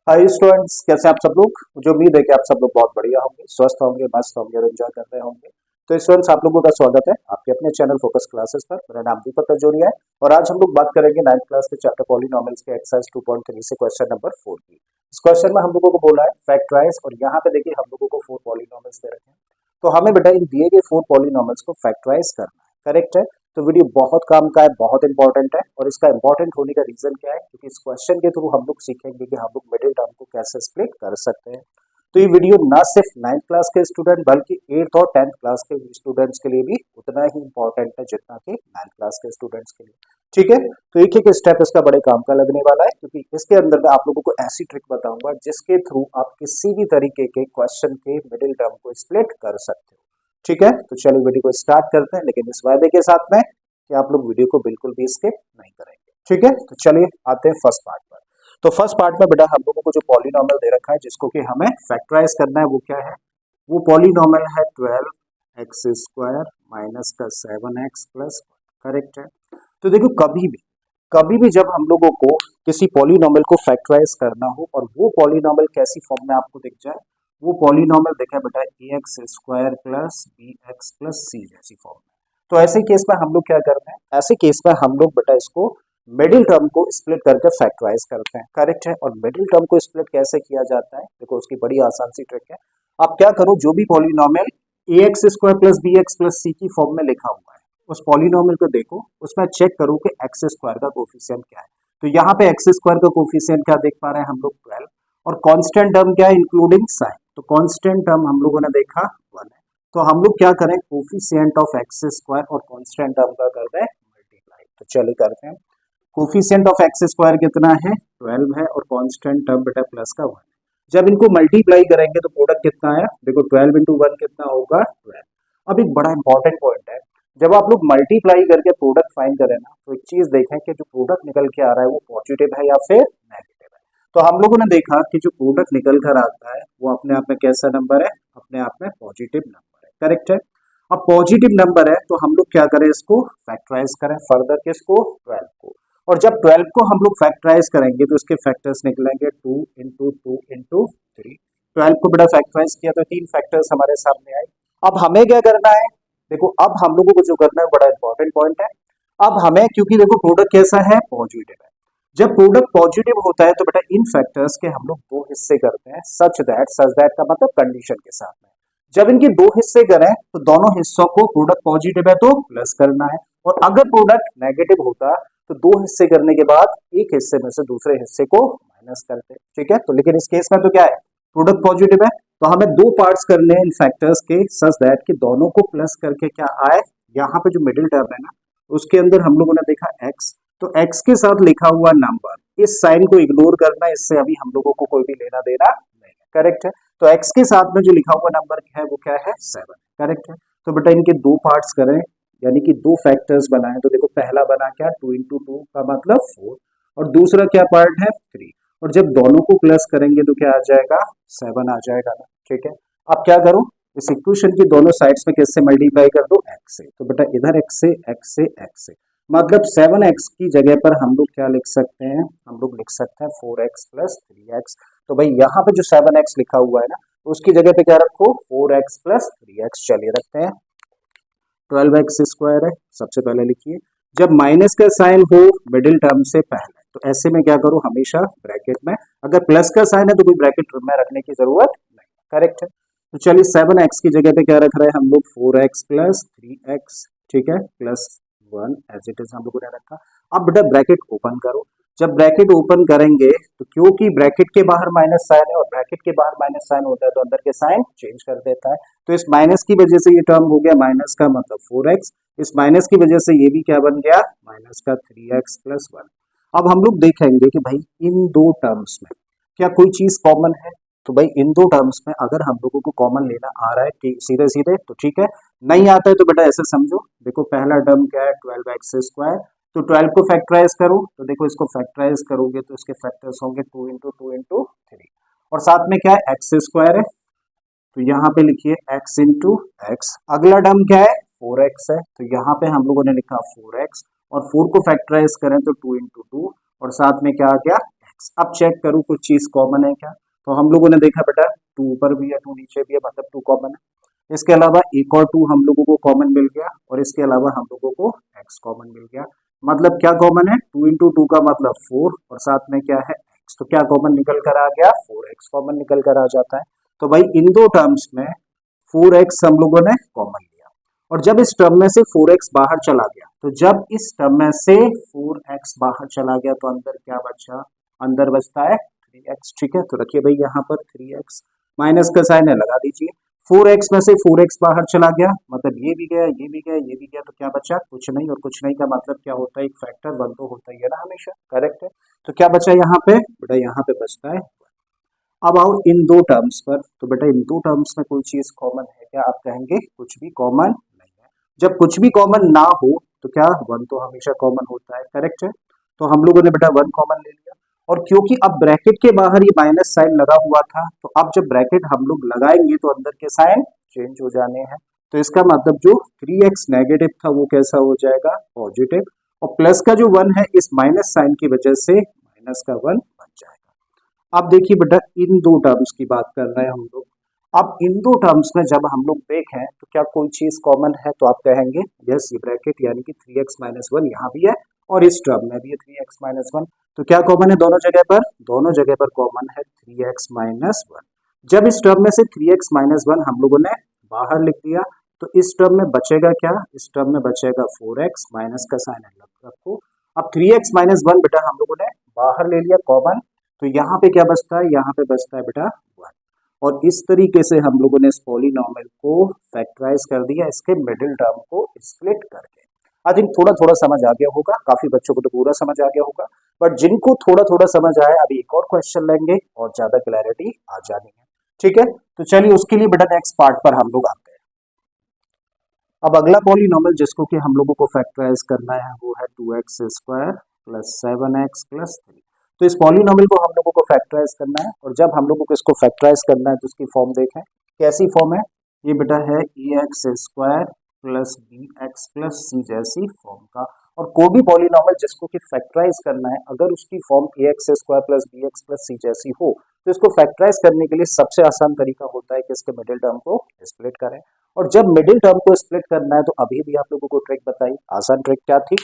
Hi students, कैसे आप सब लोग। मुझे उम्मीद है कि आप सब लोग बहुत बढ़िया होंगे, स्वस्थ होंगे, मस्त होंगे और एंजॉय कर रहे होंगे। तो स्टूडेंट्स, आप लोगों का स्वागत है आपके अपने चैनल फोकस क्लासेस पर। मेरा नाम दीपक कजोरिया है और आज हम लोग बात करेंगे 9th क्लास के चैप्टर पॉलिनॉमियल्स के एक्सरसाइज 2.3 से क्वेश्चन नंबर 4 की। इस क्वेश्चन में हम लोगों को बोला है फैक्टराइज, और यहाँ पे देखिए हम लोगों को 4 पॉलिनॉमियल्स दे रखे हैं। तो हमें बेटा इन दिए गए 4 पॉलिनॉमियल्स को फैक्टराइज करना है। करेक्ट है। तो वीडियो बहुत काम का है, बहुत इंपॉर्टेंट है। और इसका इंपॉर्टेंट होने का रीजन क्या है, क्योंकि इस क्वेश्चन के थ्रू हम लोग सीखेंगे कि हम लोग मिडिल टर्म को कैसे स्प्लिट कर सकते हैं। तो ये वीडियो ना सिर्फ 9th क्लास के स्टूडेंट बल्कि 8th और 10th क्लास के स्टूडेंट्स के लिए भी उतना ही इंपॉर्टेंट है जितना कि 9th क्लास के स्टूडेंट्स के लिए। ठीक है। तो एक एक स्टेप इसका बड़े काम का लगने वाला है, क्योंकि इसके अंदर मैं आप लोगों को ऐसी ट्रिक बताऊंगा जिसके थ्रू आप किसी भी तरीके के क्वेश्चन के मिडिल टर्म को स्प्लिट कर सकते हो। ठीक है। तो चलिए वीडियो को स्टार्ट करते हैं, लेकिन इस वायदे के साथ में कि आप लोग वीडियो को बिल्कुल भी स्किप नहीं करेंगे। ठीक है। तो चलिए आते हैं फर्स्ट पार्ट पर। तो फर्स्ट पार्ट में बेटा हम लोगों को जो पॉलिनॉमियल दे रखा है जिसको कि हमें फैक्टराइज करना है, वो क्या है? वो पॉलिनॉमियल है 12x² माइनस का 7x प्लस। करेक्ट है। तो देखो कभी भी जब हम लोगों को किसी पॉलिनॉमियल को फैक्टराइज करना हो और वो पॉलिनॉमियल कैसी फॉर्म में आपको दिख जाए, वो पॉलिनॉमियल देखा बेटा ax² plus bx plus c जैसी फॉर्म में। तो ऐसे केस में हम लोग क्या करते हैं, ऐसे केस में हम लोग बेटा इसको मिडिल टर्म को स्प्लिट करके फैक्टराइज करते हैं। करेक्ट है। और मिडिल टर्म को स्प्लिट कैसे किया जाता है, देखो उसकी बड़ी आसान सी ट्रिक है। आप क्या करो, जो भी polynomial ax² plus bx plus c की फॉर्म में लिखा हुआ है उस पॉलिनॉमियल को देखो, उसमें चेक करो कि x² का कोफिशिएंट क्या है। तो यहाँ पे x² का कोफिशिएंट क्या देख पा रहे हैं हम लोग 12, और कांस्टेंट टर्म क्या है इंक्लूडिंग साइन। तो कांस्टेंट टर्म हम लोगों ने देखा 1 है। तो हम लोग क्या करें, कोफिशिएंट ऑफ x² और कांस्टेंट टर्म का कर दें मल्टीप्लाई। तो चलिए करते हैं। कोफिशिएंट ऑफ x² कितना है, 12 है, और कांस्टेंट टर्म बेटा प्लस का 1 है। जब इनको मल्टीप्लाई करेंगे तो प्रोडक्ट कितना आया, देखो 12 इंटू 1 कितना होगा 12। अब एक बड़ा इंपॉर्टेंट पॉइंट है, जब आप लोग मल्टीप्लाई करके प्रोडक्ट फाइंड करें ना, तो एक चीज देखें कि जो प्रोडक्ट निकल के आ रहा है वो पॉजिटिव है या फिर नेगेटिव है। तो हम लोगों ने देखा कि जो प्रोडक्ट निकल कर आता है वो अपने आप में कैसा नंबर है, अपने आप में पॉजिटिव नंबर है। करेक्ट है। अब पॉजिटिव नंबर है तो हम लोग क्या करें, इसको फैक्टराइज करें फर्दर, किसको, 12 को। और जब 12 को हम लोग फैक्टराइज करेंगे तो इसके फैक्टर्स निकलेंगे 2 इंटू 2 इंटू 3। 12 को बेटा फैक्टराइज किया तो 3 फैक्टर्स हमारे सामने आए। अब हमें क्या करना है, देखो अब हम लोगों को जो करना है बड़ा इंपॉर्टेंट पॉइंट है। अब हमें, क्योंकि देखो प्रोडक्ट कैसा है, पॉजिटिव है। जब प्रोडक्ट पॉजिटिव होता है तो बेटा इन फैक्टर्स के हम लोग 2 हिस्से करते हैं, सच दैट का मतलब कंडीशन के साथ में। जब इनके 2 हिस्से करें तो दोनों हिस्सों को, प्रोडक्ट पॉजिटिव है तो प्लस करना है, और अगर प्रोडक्ट नेगेटिव होता तो 2 हिस्से करने के बाद एक हिस्से में से दूसरे हिस्से को माइनस करते। ठीक है। तो लेकिन इस केस में तो क्या है, प्रोडक्ट पॉजिटिव है, तो हमें 2 पार्ट्स करने हैं इन फैक्टर्स के, सच दैट कि दोनों को प्लस करके क्या आए, यहाँ पे जो मिडिल टर्म है ना उसके अंदर हम लोगों ने देखा x, तो x के साथ लिखा हुआ नंबर, इस साइन को इग्नोर करना, इससे अभी हम लोगों को कोई भी लेना देना नहीं है। करेक्ट है। तो x के साथ में जो लिखा हुआ नंबर है वो क्या है, 7। करेक्ट है। तो बेटा इनके 2 पार्ट्स करें, यानी कि 2 फैक्टर्स बनाए। तो देखो पहला बना क्या, 2 इंटू 2 का मतलब 4, और दूसरा क्या पार्ट है, 3। और जब दोनों को प्लस करेंगे तो क्या आ जाएगा, 7 आ जाएगा ना। ठीक है। अब क्या करूं, इस इक्वेशन की दोनों साइड्स में किससे मल्टीप्लाई कर दो, x से। तो बेटा इधर x से x से x से, मतलब 7x की जगह पर हम लोग क्या लिख सकते हैं, हम लोग लिख सकते हैं 4x प्लस 3x। तो भाई यहाँ पे जो 7x लिखा हुआ है ना, उसकी जगह पे क्या रखो, 4x प्लस 3x। चलिए रखते हैं। 12x² है, सबसे पहले लिखिए। जब माइनस का साइन हो मिडिल टर्म से पहले, तो ऐसे में क्या करो, हमेशा ब्रैकेट में, अगर प्लस का साइन है तो कोई ब्रैकेट में रखने की जरूरत नहीं। करेक्ट है। तो चलिए 7x की जगह पे क्या रख रहे हैं हम लोग, 4x प्लस 3x। ठीक है, प्लस 1 एज इट इज हम लोगों ने रखा। अब बेटा ब्रैकेट ओपन करो। जब ब्रैकेट ओपन करेंगे तो क्योंकि ब्रैकेट के बाहर माइनस साइन है और ब्रैकेट के बाहर माइनस साइन होता है तो अंदर के साइन चेंज कर देता है। तो इस माइनस की वजह से ये टर्म हो गया माइनस का मतलब 4x, इस माइनस की वजह से ये भी क्या बन गया, माइनस का 3x प्लस 1। अब हम लोग देखेंगे कि भाई इन 2 टर्म्स में क्या कोई चीज कॉमन है। तो भाई इन 2 टर्म्स में अगर हम लोगों को कॉमन लेना आ रहा है सीधे सीधे तो ठीक है, नहीं आता है तो बेटा ऐसे समझो, देखो पहला टर्म क्या है, 12x²। तो 12 को फैक्टराइज करो, तो देखो इसको फैक्टराइज करोगे तो इसके फैक्टर्स होंगे 2 इंटू 2 इंटू 3, और साथ में क्या है, x² है। तो यहाँ पे लिखिए x इंटू एक्स। अगला टर्म क्या है, 4x है, तो यहाँ पे हम लोगों ने लिखा 4x, और 4 को फैक्टराइज करें तो 2 इंटू 2, और साथ में क्या आ गया, एक्स। अब चेक करूँ कुछ चीज़ कॉमन है क्या, तो हम लोगों ने देखा बेटा 2 ऊपर भी है 2 नीचे भी है, मतलब 2 कॉमन है। इसके अलावा एक और 2 हम लोगों को कॉमन मिल गया, और इसके अलावा हम लोगों को एक्स कॉमन मिल गया। मतलब क्या कॉमन है, 2 इंटू 2 का मतलब 4, और साथ में क्या है एक्स। तो क्या कॉमन निकल कर आ गया, 4x कॉमन निकल कर आ जाता है। तो भाई इन दो टर्म्स में 4x हम लोगों ने कॉमन लिया, और जब इस टर्म में से 4x बाहर चला गया, तो जब इस टर्म में से 4x बाहर चला गया तो अंदर क्या बचा, अंदर बचता है 3x। ठीक है, तो रखिए भाई यहाँ पर 3x, माइनस का साइन है लगा दीजिए। 4x में से 4x बाहर चला गया, मतलब ये भी गया ये भी गया ये भी गया, तो क्या बचा, कुछ नहीं। और कुछ नहीं का मतलब क्या होता है, एक फैक्टर 1 तो होता ही है ना हमेशा, करेक्ट है। तो क्या बचा यहाँ पे बेटा, यहाँ पे बचता है। अब आओ इन दो टर्म्स पर, तो बेटा इन दो टर्म्स में कोई चीज कॉमन है क्या, आप कहेंगे कुछ भी कॉमन नहीं है। जब कुछ भी कॉमन ना हो तो क्या 1 तो हमेशा कॉमन होता है, करेक्ट है। तो हम लोगों ने बेटा 1 कॉमन ले लिया, और क्योंकि अब ब्रैकेट के बाहर ये माइनस साइन लगा हुआ था, तो अब जब ब्रैकेट हम लोग लगाएंगे तो अंदर के साइन चेंज हो जाने हैं। तो इसका मतलब जो 3x नेगेटिव था वो कैसा हो जाएगा, पॉजिटिव, और प्लस का जो 1 है इस माइनस साइन की वजह से माइनस का 1 बन जाएगा। अब देखिए बेटा इन दो टर्म्स की बात कर रहे हैं हम लोग। अब इन दो टर्म्स में जब हम लोग देखें तो क्या कोई चीज कॉमन है, तो आप कहेंगे यस, ये ब्रैकेट यानी कि 3x माइनस 1 यहाँ भी है, और इस टर्म में भी है 3x माइनस 1। तो क्या कॉमन है दोनों जगह पर, दोनों जगह पर कॉमन है 3x माइनस 1। जब इस टर्म में से 3x माइनस 1 हम लोगों ने बाहर लिख दिया, तो इस टर्म में बचेगा क्या, इस टर्म में बचेगा 4x, माइनस का साइन अलग रखो। अब 3x माइनस 1 बेटा हम लोगों ने बाहर ले लिया कॉमन, तो यहाँ पे क्या बचता है, यहाँ पे बचता है बेटा 1। और इस तरीके से हम लोगों ने इस पॉलिनॉमियल को फैक्टराइज कर दिया, इसके मिडिल टर्म को स्प्लिट करके। आई थिंक थोड़ा थोड़ा समझ आ गया होगा, काफी बच्चों को तो पूरा समझ आ गया होगा, बट जिनको थोड़ा थोड़ा समझ आया अभी एक और क्वेश्चन लेंगे और ज्यादा क्लैरिटी आ जानी है। ठीक है, तो चलिए उसके लिए बेटा नेक्स्ट पार्ट पर हम लोग आते हैं। अब अगला पॉलिनॉमियल जिसको कि हम लोगों को फैक्टराइज करना है वो है 2x square plus 7x plus 3। तो इस पॉलिनॉमियल को हम लोगों को फैक्टराइज करना है, और जब हम लोगों को इसको फैक्टराइज करना है तो उसकी फॉर्म देखें कैसी फॉर्म है। ये बेटा है ax square plus bx plus c जैसी फॉर्म का। और कोई भी पॉलिनॉमियल जिसको कि फैक्टराइज करना है, अगर उसकी form ax square plus bx plus c जैसी हो, तो इसको फैक्टराइज करने के लिए सबसे आसान तरीका होता है कि इसके मिडिल टर्म को स्प्लिट करें। और जब मिडिल टर्म को स्प्लिट करना है तो अभी भी आप लोगों को ट्रिक बताई, आसान ट्रिक क्या थी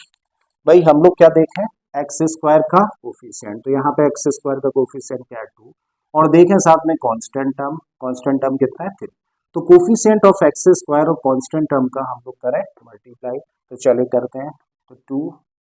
भाई, हम लोग क्या देखें, एक्स स्क्वायर का कोफिशिएंट, तो यहाँ पे एक्स स्क्वायर का कोफिशिएंट क्या है 2, और देखें साथ में कांस्टेंट टर्म कितना है 3। तो कोफिशिएंट ऑफ एक्स स्क्वायर और कांस्टेंट टर्म का हम लोग करें मल्टीप्लाई, तो चलिए करते हैं। तो 2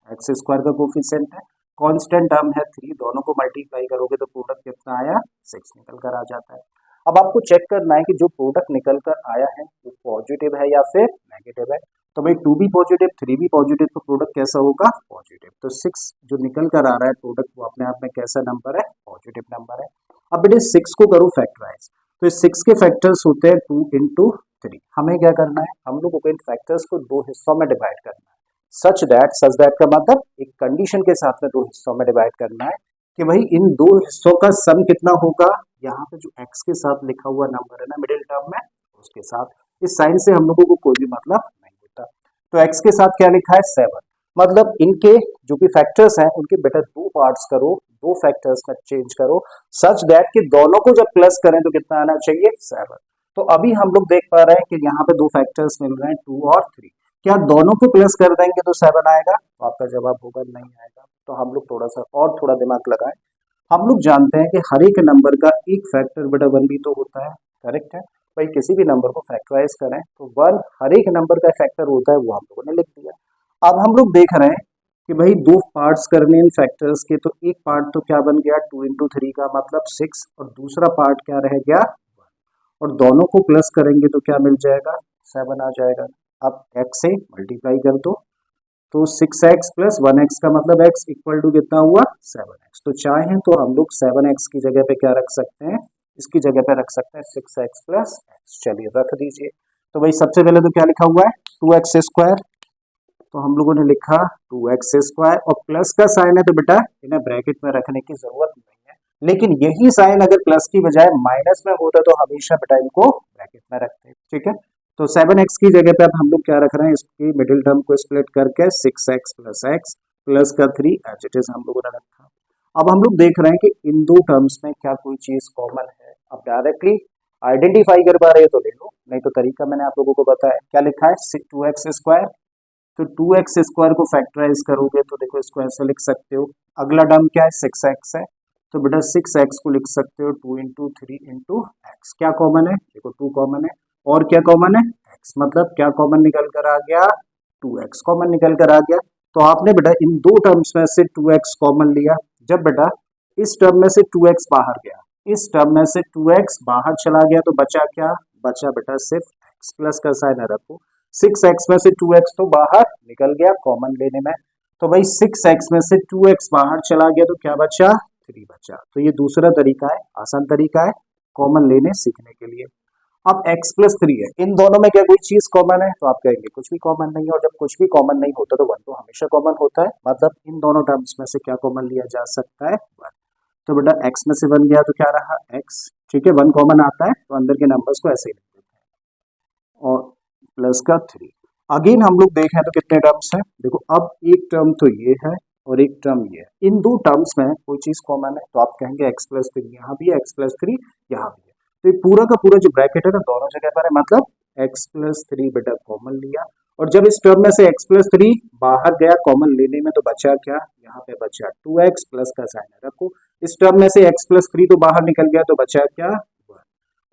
एक्स स्क्वायर का कोफिशिएंट है, कांस्टेंट टर्म है 3, दोनों को मल्टीप्लाई करोगे तो प्रोडक्ट कितना आया 6 निकल कर आ जाता है। अब आपको चेक करना है कि जो प्रोडक्ट निकल कर आया है वो पॉजिटिव है या फिर नेगेटिव है। तो भाई 2 भी पॉजिटिव 3 भी पॉजिटिव, तो प्रोडक्ट कैसा होगा पॉजिटिव। तो 6 जो निकल कर आ रहा है प्रोडक्ट वो अपने आप में कैसा नंबर है, पॉजिटिव नंबर है। अब बेटे 6 को करो फैक्टराइज, तो इस 6 के फैक्टर्स होते हैं 2 इंटू 3। हमें क्या करना है, हम लोगों को इन फैक्टर्स को दो हिस्सों में डिवाइड करना है। सच दैट का मतलब एक कंडीशन के साथ में दो हिस्सों में डिवाइड करना है कि भाई इन दो हिस्सों का सम कितना होगा। यहाँ पे जो x के साथ लिखा हुआ नंबर है ना मिडिल टर्म में, उसके साथ इस साइन से हम लोगों को कोई भी मतलब नहीं होता। तो x के साथ क्या लिखा है 7, मतलब इनके जो भी फैक्टर्स हैं उनके बेटा दो पार्ट्स करो, दो फैक्टर्स में चेंज करो, सच दैट कि दोनों को जब प्लस करें तो कितना आना चाहिए 7। तो अभी हम लोग देख पा रहे हैं कि यहाँ पे दो फैक्टर्स मिल रहे हैं 2 और 3, क्या दोनों को प्लस कर देंगे तो 7 आएगा, तो आपका जवाब होगा नहीं आएगा। तो हम लोग थोड़ा सा और थोड़ा दिमाग लगाएं। हम लोग जानते हैं कि हर एक नंबर का एक फैक्टर बेटा 1 भी तो होता है, करेक्ट है भाई। किसी भी नंबर को फैक्टराइज करें तो 1 हर एक नंबर का फैक्टर होता है, वो हम लोगों ने लिख दिया। अब हम लोग देख रहे हैं कि भाई दो पार्ट्स करने इन फैक्टर्स के, तो एक पार्ट तो क्या बन गया 2 इंटू 3 का मतलब 6, और दूसरा पार्ट क्या रह गया 1, और दोनों को प्लस करेंगे तो क्या मिल जाएगा 7 आ जाएगा। अब x से मल्टीप्लाई कर दो, तो 6x प्लस 1x का मतलब x इक्वल टू कितना हुआ 7x। तो चाहे तो हम लोग 7x की जगह पे क्या रख सकते हैं, इसकी जगह पे रख सकते हैं 6x प्लस x। चलिए रख दीजिए। तो भाई सबसे पहले तो क्या लिखा हुआ है 2x स्क्वायर, तो हम लोगों ने लिखा 2x स्क्वायर, और प्लस का साइन है तो बेटा इन्हें ब्रैकेट में रखने की जरूरत नहीं है, लेकिन यही साइन अगर प्लस की बजाय माइनस में होता तो हमेशा बेटा इनको ब्रैकेट में रखते हैं। ठीक है, तो 7x की जगह पे अब हम लोग क्या रख रहे हैं, इसकी मिडिल टर्म को स्प्लिट करके 6x प्लस x प्लस का 3 एज इट इज हम लोगों ने रखा। अब हम लोग देख रहे हैं कि इन दो टर्म्स में क्या कोई चीज कॉमन है। अब डायरेक्टली आइडेंटिफाई कर पा रहे हो तो ले लो, नहीं तो तरीका मैंने आप लोगों को बताया। क्या लिखा है 2x², तो 2x² को फैक्टराइज करोगे तो देखो इसको ऐसे लिख सकते हो। अगला टर्म क्या है 6x है, तो बेटा 6x को लिख सकते हो 2 इंटू 3 इंटू एक्स। क्या कॉमन है, देखो 2 कॉमन है और क्या कॉमन है x, मतलब क्या कॉमन निकल कर आ गया 2x कॉमन निकल कर आ गया। तो आपने बेटा इन दो टर्म्स में से 2x कॉमन लिया। जब बेटा इस टर्म में से 2x बाहर गया, इस टर्म में से 2x बाहर चला गया तो बचा क्या, बचा बेटा सिर्फ x, प्लस का साइन रखो। 6x में से 2x तो बाहर निकल गया कॉमन लेने में, तो भाई 6x में से 2x बाहर चला गया तो क्या बचा 3 बचा। तो ये दूसरा तरीका है, आसान तरीका है कॉमन लेने सीखने के लिए। अब x+3 है, इन दोनों में क्या कोई चीज कॉमन है, तो आप कहेंगे कुछ भी कॉमन नहीं है। और जब कुछ भी कॉमन नहीं होता तो 1 तो हमेशा कॉमन होता है, मतलब इन दोनों टर्म्स में से क्या कॉमन लिया जा सकता है 1। तो बेटा x में से 1 गया तो क्या रहा x, ठीक है 1 कॉमन आता है तो अंदर के नंबर्स को ऐसे ही लिख देते हैं और प्लस का 3। अगेन हम लोग देखें तो कितने टर्म्स हैं, देखो अब एक टर्म तो ये है और एक टर्म ये है, इन दो टर्म्स में कोई चीज कॉमन है तो आप कहेंगे x+3 यहाँ भी है, x+3 यहाँ भी है। तो ये पूरा का पूरा जो ब्रैकेट है ना दोनों जगह पर है, मतलब x+3 बेटा कॉमन लिया। और जब इस टर्म में से x+3 बाहर गया कॉमन लेने में तो बचा क्या, यहाँ पे बचा 2x, प्लस का साइन रखो। इस टर्म में से x+3 तो बाहर निकल गया तो बचा क्या 1।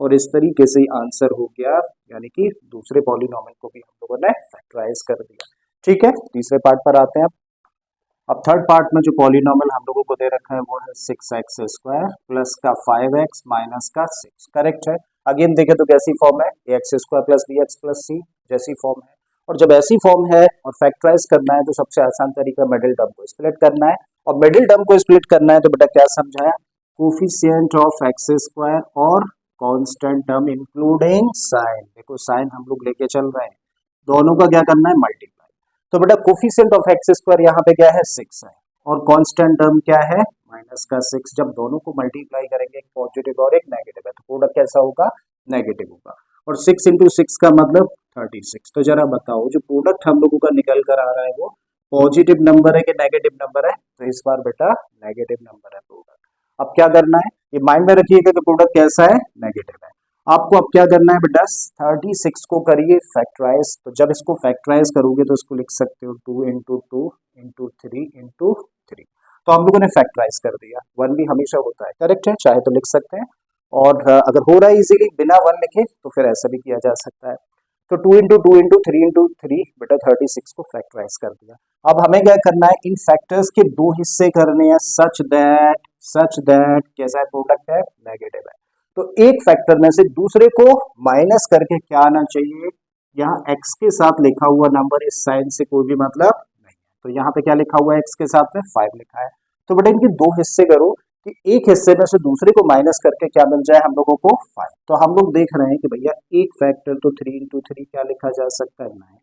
और इस तरीके से आंसर हो गया, यानी कि दूसरे पॉलिनोमियल को भी हम लोगों ने फैक्टराइज कर दिया। ठीक है, तीसरे पार्ट पर आते हैं। अब थर्ड पार्ट में जो पॉलिनोमियल हम लोगों को दे रखा है वो है 6x² प्लस का 5x माइनस का 6। करेक्ट है। अगेन देखें तो कैसी फॉर्म है, ax² plus bx plus c जैसी फॉर्म है। और जब ऐसी फॉर्म है और फैक्टराइज करना है तो सबसे आसान तरीका मिडिल टर्म को स्प्लिट करना है। और मिडिल टर्म को स्प्लिट करना है तो बेटा क्या समझाया, कोफिशिएंट ऑफ x² और कांस्टेंट टर्म इंक्लूडिंग साइन। देखो साइन हम लोग लेके चल रहे हैं, दोनों का क्या करना है मल्टीप्लाई। तो बेटा कोफिशिएंट ऑफ x² यहाँ पे क्या है 6 है और कांस्टेंट टर्म क्या है माइनस का 6। जब दोनों को मल्टीप्लाई करेंगे, एक पॉजिटिव और एक नेगेटिव है, तो प्रोडक्ट कैसा होगा नेगेटिव होगा। और 6 इंटू 6 का मतलब 36। तो जरा बताओ जो प्रोडक्ट हम लोगों का निकल कर आ रहा है वो पॉजिटिव नंबर है कि नेगेटिव नंबर है, तो इस बार बेटा नेगेटिव नंबर है प्रोडक्ट। अब क्या करना है, ये माइंड में रखिएगा कि प्रोडक्ट कैसा है नेगेटिव है। आपको अब क्या करना है बेटा 36 को करिए फैक्टराइज। तो जब इसको फैक्टराइज करोगे तो इसको लिख सकते हो 2 इंटू 2 इंटू 3 इंटू 3। तो हम लोगों ने फैक्टराइज कर दिया। 1 भी हमेशा होता है, करेक्ट है, चाहे तो लिख सकते हैं। और अगर हो रहा है इजीली बिना 1 लिखे तो फिर ऐसा भी किया जा सकता है। तो 2 इंटू 2 इंटू 3 इंटू 3 बेटा 36 को फैक्टराइज कर दिया। अब हमें क्या करना है, इन फैक्टर्स के दो हिस्से करने हैं सच दैट कैसा प्रोडक्ट है नेगेटिव है। तो एक फैक्टर में से दूसरे को माइनस करके क्या आना चाहिए, यहाँ x के साथ लिखा हुआ नंबर इस साइन से कोई भी मतलब नहीं है। तो यहाँ पे क्या लिखा हुआ है x के साथ में 5 लिखा है। तो बेटा इनके दो हिस्से करो कि एक हिस्से में से दूसरे को माइनस करके क्या मिल जाए हम लोगों को 5। तो हम लोग देख रहे हैं कि भैया एक फैक्टर तो 3 इंटू 3 क्या लिखा जा सकता है 9,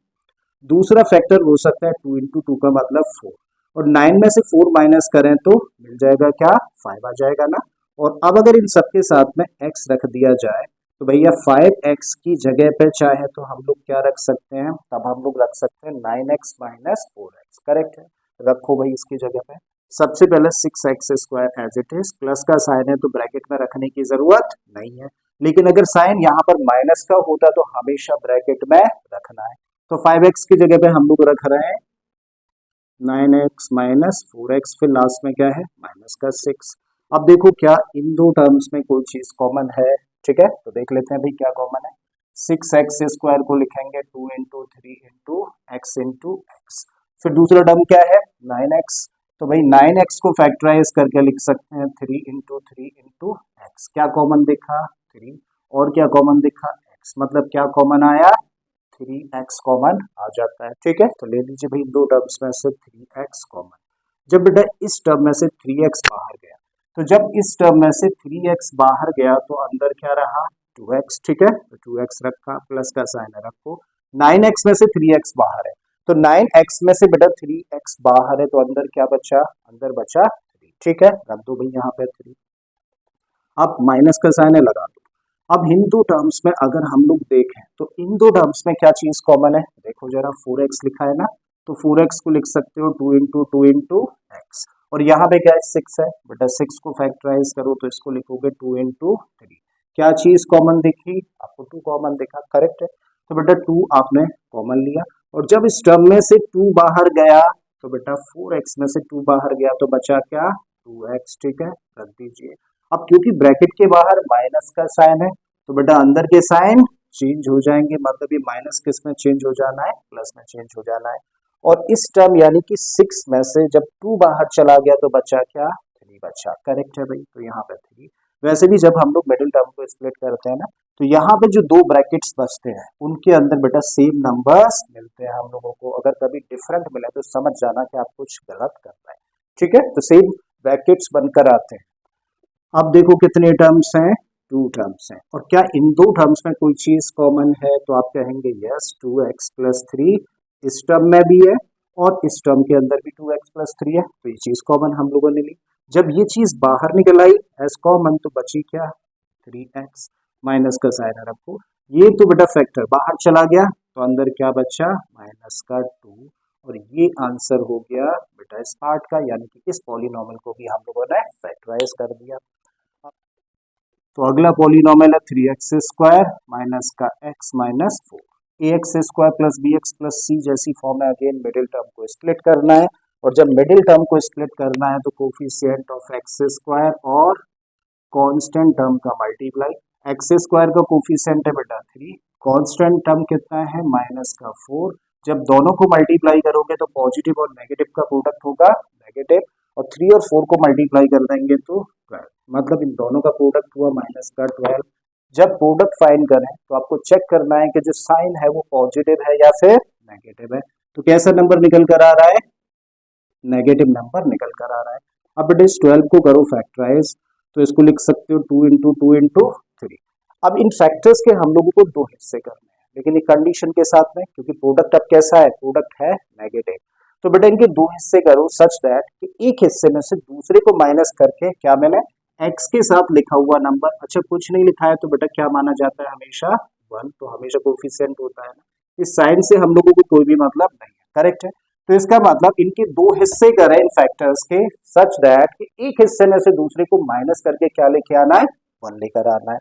दूसरा फैक्टर हो सकता है 2 इंटू 2 का मतलब 4, और 9 में से 4 माइनस करें तो मिल जाएगा क्या 5 आ जाएगा ना। और अब अगर इन सबके साथ में x रख दिया जाए तो भैया 5x की जगह पे चाहे तो हम लोग क्या रख सकते हैं, तब हम लोग रख सकते हैं 9x माइनस 4x। करेक्ट है, रखो भाई इसकी जगह पे। सबसे पहले 6x² as it is, plus का साइन है तो ब्रैकेट में रखने की जरूरत नहीं है, लेकिन अगर साइन यहाँ पर माइनस का होता तो हमेशा ब्रैकेट में रखना है। तो 5x की जगह पे हम लोग रख रहे हैं 9x माइनस 4x, फिर लास्ट में क्या है माइनस का 6। अब देखो क्या इन दो टर्म्स में कोई चीज कॉमन है, ठीक है, तो देख लेते हैं भाई क्या कॉमन है। 6x² को लिखेंगे 2 into 3 into x into x, फिर दूसरा टर्म क्या है 9x, तो भाई 9x को फैक्टराइज करके लिख सकते हैं 3 इंटू 3 इंटू एक्स। क्या कॉमन दिखा 3, और क्या कॉमन दिखा x, मतलब क्या कॉमन आया 3x कॉमन आ जाता है। ठीक है, तो ले लीजिए भाई दो टर्म्स में से 3x कॉमन। जब बेटा इस टर्म में से 3x बाहर गया, तो जब इस टर्म में से 3x बाहर गया तो अंदर क्या रहा 2x। ठीक है, तो 2x रखा, प्लस का साइन रखो। 9x में से 3x बाहर है, तो 9x में से बेटा 3x बाहर है तो अंदर क्या बचा, अंदर बचा 3। ठीक है, रख दो भाई यहाँ पे 3। अब माइनस का साइन है लगा दो। अब इन दो टर्म्स में अगर हम लोग देखें तो इन दो टर्म्स में क्या चीज कॉमन है, देखो जरा 4x लिखा है ना, तो 4x को लिख सकते हो 2 इंटू 2 इंटू एक्स। और यहाँ पे क्या है 6 है बेटा, 6 को फैक्टराइज करो तो इसको लिखोगे 2 इंटू 3। क्या चीज कॉमन दिखी आपको? 2 कॉमन दिखा, करेक्ट है। तो बेटा 2 आपने कॉमन लिया और जब इस टर्म में से 2 बाहर गया तो बेटा 4x में से 2 बाहर गया तो बचा क्या? 2x, ठीक है, रख दीजिए। अब क्योंकि ब्रैकेट के बाहर माइनस का साइन है तो बेटा अंदर के साइन चेंज हो जाएंगे, मतलब ये माइनस किस में चेंज हो जाना है? प्लस में चेंज हो जाना है। और इस टर्म यानी कि 6 में से जब 2 बाहर चला गया तो बचा क्या? 3 बचा, करेक्ट है भाई। तो यहाँ पे 3। वैसे भी जब हम लोग मिडिल टर्म को स्प्लिट करते हैं ना तो यहाँ पे जो 2 ब्रैकेट्स बचते हैं उनके अंदर बेटा सेम नंबर्स मिलते हैं हम लोगों को। अगर कभी डिफरेंट मिले तो समझ जाना कि आप कुछ गलत कर रहे हैं, ठीक है। तो सेम ब्रैकेट्स बनकर आते हैं। अब देखो कितने टर्म्स हैं? 2 टर्म्स हैं। और क्या इन 2 टर्म्स में कोई चीज कॉमन है? तो आप कहेंगे यस, 2x प्लस 3 इस टर्म में भी है और इस टर्म के अंदर भी 2x प्लस 3 है, तो ये चीज कॉमन हम लोगों ने ली। जब ये चीज बाहर निकल आई एज कॉमन तो बची क्या? 3x, माइनस का साइन रखो। ये तो बेटा फैक्टर बाहर चला गया तो अंदर क्या बचा? माइनस का 2। और ये आंसर हो गया बेटा इस पार्ट का, यानी कि इस पॉलिनॉमियल को भी हम लोगों ने फैक्टराइज कर दिया। तो अगला पॉलिनॉमियल है 3x स्क्वायर माइनस का x minus 4। ax square plus bx plus c जैसी फॉर्म है। अगेन मिडिल टर्म को स्प्लिट करना है और जब मिडिल टर्म को स्प्लिट करना है तो कोफिशिएंट ऑफ x स्क्वायर और कांस्टेंट टर्म का मल्टीप्लाई। एक्स स्क्वायर का कोफिशिएंट है बेटा 3, कांस्टेंट टर्म कितना है? माइनस का 4। जब दोनों को मल्टीप्लाई करोगे तो पॉजिटिव और नेगेटिव का प्रोडक्ट होगा नेगेटिव, और 3 और 4 को मल्टीप्लाई कर देंगे तो 12, मतलब इन दोनों का प्रोडक्ट हुआ माइनस का 12। जब प्रोडक्ट फाइंड करें तो आपको चेक करना है कि जो साइन है वो पॉजिटिव है या फिर नेगेटिव है। तो कैसा नंबर निकल कर आ रहा है? नेगेटिव नंबर निकल कर आ रहा है। अब बेटा इस 12 को करो फैक्टराइज तो इसको लिख सकते हो 2 इंटू 2 इंटू 3। अब इन फैक्टर्स के हम लोगों को 2 हिस्से करने हैं, लेकिन एक कंडीशन के साथ में, क्योंकि प्रोडक्ट अब कैसा है? प्रोडक्ट है नेगेटिव। तो बेटा इनके 2 हिस्से करो सच दैट कि एक हिस्से में से दूसरे को माइनस करके क्या मिले? x के साथ लिखा हुआ नंबर। अच्छा कुछ नहीं लिखा है तो बेटा क्या माना जाता है? हमेशा 1, तो हमेशा कोफिशिएंट होता है ना। इस साइन से हम लोगों को कोई भी मतलब नहीं है, करेक्ट है। तो इसका मतलब इनके 2 हिस्से करें इन फैक्टर्स के सच दैट कि एक हिस्से में से दूसरे को माइनस करके क्या लेके आना है? 1 लेकर आना है,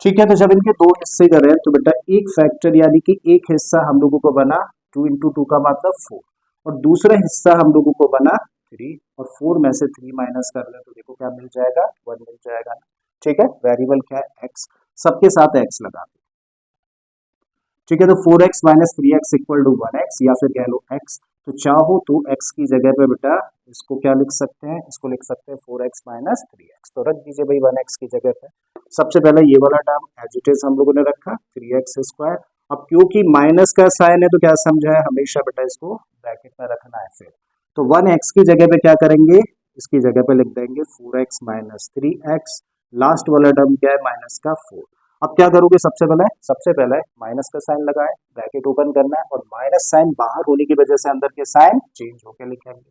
ठीक है। तो जब इनके 2 हिस्से करें तो बेटा एक फैक्टर यानी कि एक हिस्सा हम लोगों को बना 2 इंटू 2 का मतलब 4, और दूसरा हिस्सा हम लोगों को बना 3, और 4 में से 3 माइनस कर ले तो देखो क्या मिल जाएगा? 1 मिल जाएगा, ठीक है। वेरिएबल क्या है? x, सबके साथ x लगा दो, ठीक है। तो 4x minus 3x equal to 1x, या फिर कह लो x। तो चाहो तो x की जगह पे बेटा इसको क्या लिख सकते हैं? इसको लिख सकते हैं 4x माइनस 3x, तो रख दीजिए भाई 1x की जगह पे। सबसे पहले ये वाला टर्म एज इट इज हम लोगों ने रखा 3x स्क्वायर। अब क्योंकि माइनस का साइन है तो क्या समझा है? हमेशा बेटा इसको ब्रैकेट में रखना है। फिर तो 1x की जगह पे क्या करेंगे? इसकी जगह पे लिख देंगे 4x माइनस 3x। लास्ट वाला टर्म क्या है? माइनस का 4। अब क्या करोगे? सबसे पहले माइनस का साइन लगाए, ब्रैकेट ओपन करना है, और माइनस साइन बाहर होने की वजह से अंदर के साइन चेंज होकर लिखेंगे,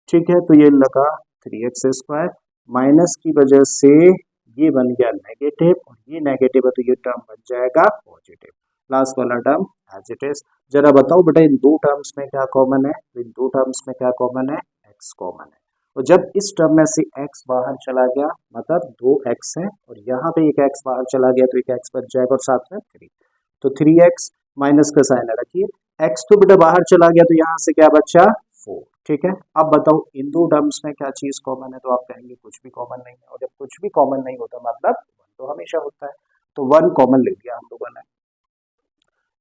ठीक है। तो ये लगा 3x स्क्वायर, माइनस की वजह से ये बन गया नेगेटिव, और ये नेगेटिव है तो ये टर्म बन जाएगा पॉजिटिव। लास्ट वाला टर्म एज इट इज। जरा बताओ बेटा इन 2 टर्म्स में क्या कॉमन है? तो इन 2 टर्म्स में क्या कॉमन है? x कॉमन है। और जब इस टर्म में से x बाहर चला गया मतलब 2x है, और यहाँ पे एक x बाहर चला गया तो एक x बच जाएगा, और साथ में 3, तो 3x माइनस का साइन है रखिए। x तो बेटा बाहर चला गया तो यहाँ से क्या बचा? 4, ठीक है। अब बताओ इन 2 टर्म्स में क्या चीज कॉमन है? तो आप कहेंगे कुछ भी कॉमन नहीं है, और जब कुछ भी कॉमन नहीं होता मतलब 1 तो हमेशा होता है, तो 1 कॉमन ले लिया हम लोगों ने।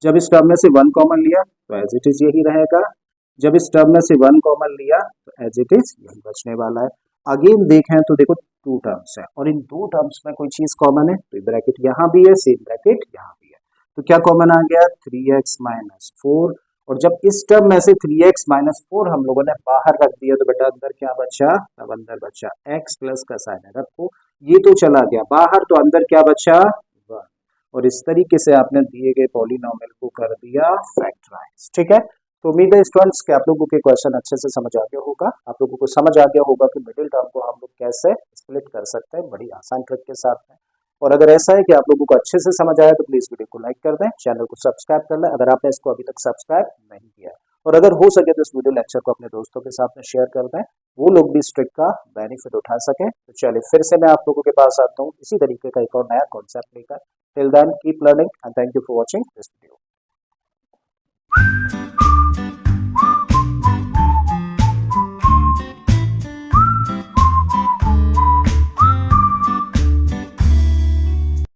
जब इस टर्म में से 1 कॉमन लिया तो एज इट इज यही रहेगा, जब इस टर्म में से 1 कॉमन लिया तो एज इट इज यही बचने वाला है। अगेन देखें तो देखो 2 टर्म्स है, और इन 2 टर्म्स में कोई चीज कॉमन है तो ब्रैकेट यहाँ भी है, सेम ब्रैकेट यहाँ भी है, तो क्या कॉमन आ गया? 3x minus 4। और जब इस टर्म में से 3x माइनस 4 हम लोगों ने बाहर रख दिया तो बेटा अंदर क्या बचा? तब अंदर बचा x प्लस का साइन है रखो, ये तो चला गया बाहर तो अंदर क्या बचा? 1। और इस तरीके से आपने दिए गए पॉलिनॉमियल को कर दिया फैक्टराइज, ठीक है। तो उम्मीद है स्टूडेंट्स कि आप लोगों के क्वेश्चन अच्छे से समझ आ गया होगा, आप लोगों को समझ आ गया होगा कि मिडिल टर्म को हम लोग कैसे स्प्लिट कर सकते हैं बड़ी आसान ट्रिक के साथ में। और अगर ऐसा है कि आप लोगों को अच्छे से समझ आया तो प्लीज वीडियो को लाइक कर दें, चैनल को सब्सक्राइब कर लें अगर आपने इसको अभी तक सब्सक्राइब नहीं किया, और अगर हो सके तो इस वीडियो लेक्चर को अपने दोस्तों के साथ में शेयर कर दें वो लोग भी इस ट्रिक का बेनिफिट उठा सकें। तो चलिए फिर से मैं आप लोगों के पास आता हूँ इसी तरीके का एक और नया कॉन्सेप्ट लेकर। Till then keep learning and thank you for watching this video.